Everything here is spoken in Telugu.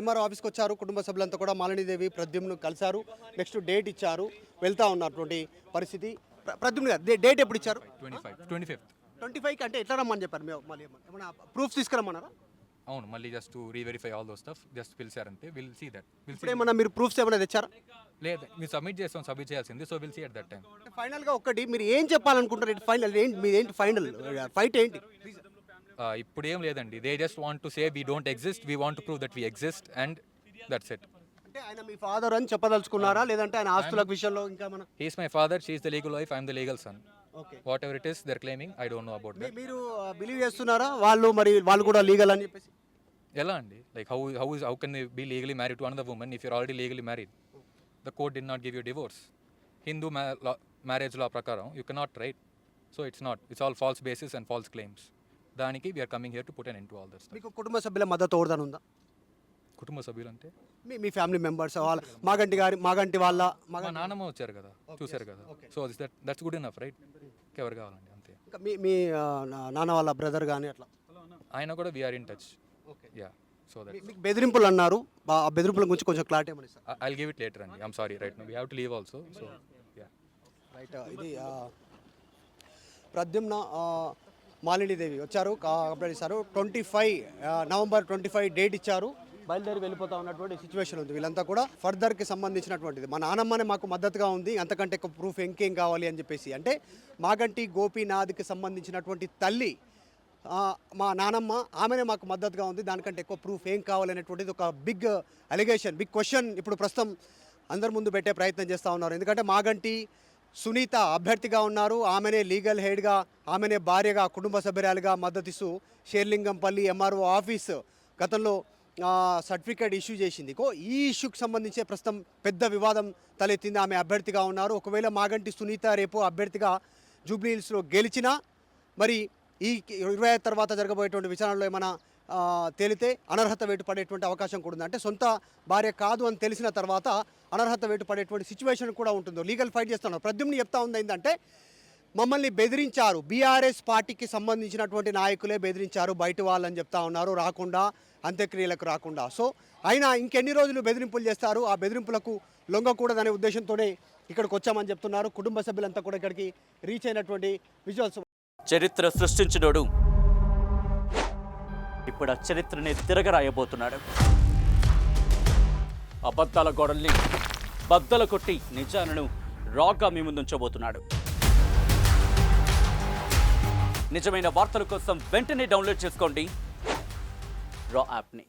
ఎంఆర్ఓ ఆఫీస్కి వచ్చారు. కుటుంబ సభ్యులంతా కూడా మాలినీదేవి ప్రద్యుమ్ను కలిశారు. నెక్స్ట్ డేట్ ఇచ్చారు. వెళ్తా ఉన్నటువంటి పరిస్థితి. ప్రద్యుమ్న డేట్ ఎప్పుడు ఇచ్చారు? 25కి. అంటే ఎట్లా రమ్మని చెప్పారు? మళ్ళీ ఏమన్నా ప్రూఫ్స్ తీసుకురమ్మన్నారా? అవును, మళ్ళీ just to reverify all those stuff just పిలిచారంటే విల్ సీ దట్. ఇప్పుడు ఏమన్నా మీరు ప్రూఫ్స్ ఏమైనా తెచ్చారా? లేదు, మీరు సబ్మిట్ చేయాల్సింది. So will see at that time. ఫైనల్గా ఒక్కటి మీరు ఏం చెప్పాలనుకుంటారు? ఫైనల్ ఏంటి మీదేంటి? ఫైనల్ ఫైట్ ఏంటి? ఇప్పుడు ఏం లేదండి. They just want to say we don't exist, we want to prove that we exist and that's it. అంటే ఆయన మీ ఫాదర్ అని చెప్పదలుచుకున్నారా, లేదంటే ఆయన ఆస్తుల విషయంలో ఇంకా మన? He is my father, she is the legal wife, I am the legal son. Okay. Whatever it is they are claiming, I don't know about that. మీరు బిలీవ్ చేస్తున్నారా వాళ్ళు కూడా లీగల్ అని చెప్పేసి? ఎలా అండి? Like how can they be legally married to another woman if you're already legally married? The court did not give you divorce. Hindu marriage law ప్రకారం you cannot right. So it's all false basis and false claims. దానికి we are coming here to put an end to all this. మీకు కుటుంబ సభ్యుల మద్దతు ఎవరిదని ఉందా? కుటుంబ సభ్యులు అంటే మీ ఫ్యామిలీ మెంబర్స్ వాళ్ళ మాగంటి వాళ్ళ మా నాన్నమ్మ వచ్చారు కదా, చూశారు కదా. So that's good enough, right? ఎవరు కావాలండి అంతే. ఇంకా మీ నాన్న వాళ్ళ బ్రదర్ కానీ అట్లా ఆయన కూడా we are in touch. Yeah. So that మీకు బెదిరింపులు అన్నారు, ఆ బెదిరింపుల గురించి కొంచెం క్లారిటీ ఏమని sir? I'll give it later అండి. I'm sorry, right now we have to leave also. So yeah, right. ఇది ప్రద్యుమ్న మాలినీదేవి వచ్చారు, కంప్లైంట్ ఇచ్చారు. నవంబర్ 25 డేట్ ఇచ్చారు. బయలుదేరి వెళ్ళిపోతా ఉన్నటువంటి సిచ్యువేషన్ ఉంది. వీళ్ళంతా కూడా ఫర్దర్కి సంబంధించినటువంటిది. మా నానమ్మనే మాకు మద్దతుగా ఉంది, అంతకంటే ఎక్కువ ప్రూఫ్ ఇంకేం కావాలి అని చెప్పేసి. అంటే మాగంటి గోపీనాథ్కి సంబంధించినటువంటి తల్లి మా నానమ్మ, ఆమెనే మాకు మద్దతుగా ఉంది, దానికంటే ఎక్కువ ప్రూఫ్ ఏం కావాలనేటువంటిది ఒక బిగ్ అలిగేషన్, బిగ్ క్వశ్చన్ ఇప్పుడు ప్రస్తుతం అందరి ముందు పెట్టే ప్రయత్నం చేస్తూ ఉన్నారు. ఎందుకంటే మాగంటి సునీత అభ్యర్థిగా ఉన్నారు, ఆమెనే లీగల్ హెడ్గా, ఆమెనే భార్యగా, కుటుంబ సభ్యురాలుగా మద్దతిస్తూ షేర్లింగంపల్లి ఎంఆర్ఓ ఆఫీస్ గతంలో సర్టిఫికేట్ ఇష్యూ చేసింది. ఈ ఇష్యూకి సంబంధించి ప్రస్తుతం పెద్ద వివాదం తలెత్తింది. ఆమె అభ్యర్థిగా ఉన్నారు. ఒకవేళ మాగంటి సునీత రేపు అభ్యర్థిగా జూబ్లీ హిల్స్లో గెలిచినా మరి ఈ 25 తర్వాత జరగబోయేటువంటి విచారణలో ఏమైనా తేలితే అనర్హత వేటు పడేటువంటి అవకాశం కూడా ఉంది. అంటే సొంత భార్య కాదు అని తెలిసిన తర్వాత అనర్హత వేటు పడేటువంటి సిచ్యువేషన్ కూడా ఉంటుందో. లీగల్ ఫైట్ చేస్తున్నారు. ప్రద్యుమ్ని చెప్తా ఉంది ఏంటంటే మమ్మల్ని బెదిరించారు, బీఆర్ఎస్ పార్టీకి సంబంధించినటువంటి నాయకులే బెదిరించారు, బయట వాళ్ళని చెప్తా ఉన్నారు, రాకుండా అంత్యక్రియలకు రాకుండా. సో అయినా ఇంకెన్ని రోజులు బెదిరింపులు చేస్తారు, ఆ బెదిరింపులకు లొంగకూడదనే ఉద్దేశంతోనే ఇక్కడికి వచ్చామని చెప్తున్నారు. కుటుంబ సభ్యులంతా కూడా ఇక్కడికి రీచ్ అయినటువంటి విజువల్స్. చరిత్ర సృష్టించినోడు ఇప్పుడు ఆ చరిత్రని తిరగరాయబోతున్నాడు. అబద్ధాల గోడల్ని బద్దలు కొట్టి నిజాలను రాగా మీ ముందుంచబోతున్నాడు. నిజమైన వార్తల కోసం వెంటనే డౌన్లోడ్ చేసుకోండి రా యాప్ని.